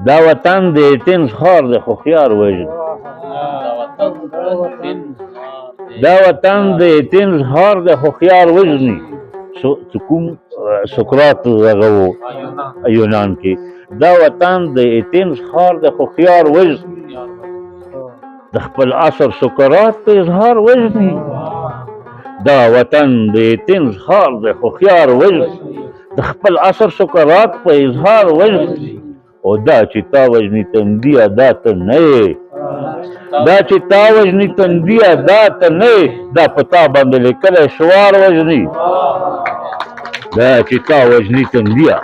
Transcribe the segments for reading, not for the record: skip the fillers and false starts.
دا وطن د یتیم خار د خو خيار وژني دا وطن د یتیم خار د خو خيار وژني کوم سقراط هغه و یونان کې دا وطن د یتیم خار د خو خيار وژني د خپل عصر سقراط په اظهار وژني دا وطن د یتیم خار د خو خيار وژني د خپل عصر سقراط په اظهار وژني او دا چې تا وژني تندیه دا ته نه یې دا چې تا وژني تندیه دا ته نه یې دا په تا باندې لیکلی شوار وژني دا چې تا وژني تندیه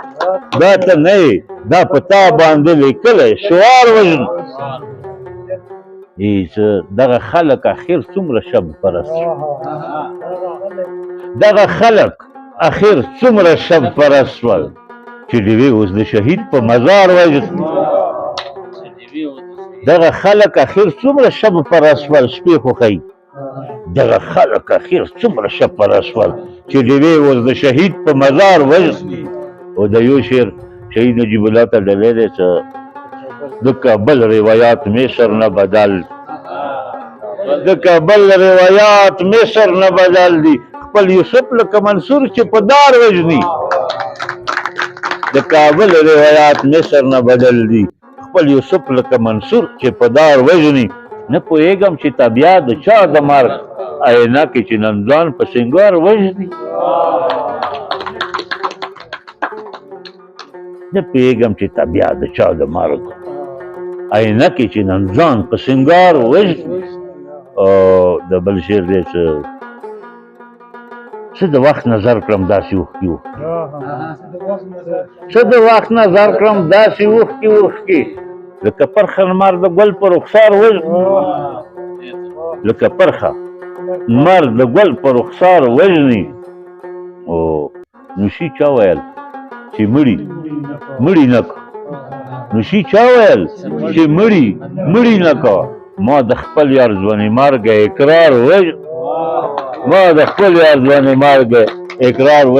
دا ته نه یې دا په تا باندې لیکلی شوار وژني دغه خلک اخر څومره شب پرست دغه خلک اخر څومره شب پرست شول چې ډېوې اوس د شهید په مزار وژني دغه خلک اخر څومره شب پرست شول شپې خوښوي دغه خلک اخر څومره شب پرست شول چې ډېوې اوس د شهید په مزار وژني او د یو شعر شهید نجیب الله ته ډلی دی چې د کابل روایات مصر نه بدل د کابل روایات مصر نه بدل دي خپل یوسف لکه منصور چې په دار وژني د کابل روایات مصر نه بدل دي خپل یوسف لکه منصور چې په دار وژني نه پوهېږم چې طبیعه د چا د مرګ آینه کې چې نن ځان په سنګار وژني نه پوهېږم چې طبیعه د چا د مرګ آینه کې چې نن ځان په سنګار وژني او د بل شعر دی څه د وخت نظر کړم داسې اوښکې اوښکې څه د وخت نظر کړم داسې اوښکې اوښکې لکه پرخه لمر د ګل په رخسار وژني لکه پرخه لمر د ګل په رخسار وژني او نوشي چا ویل چې مړي نه کو نوشي چا ویل چې مړي نه کو ما د خپل یار ځواني مرګ اقرار وژني ما د خپل یار ځواني مرګ اقرار وژني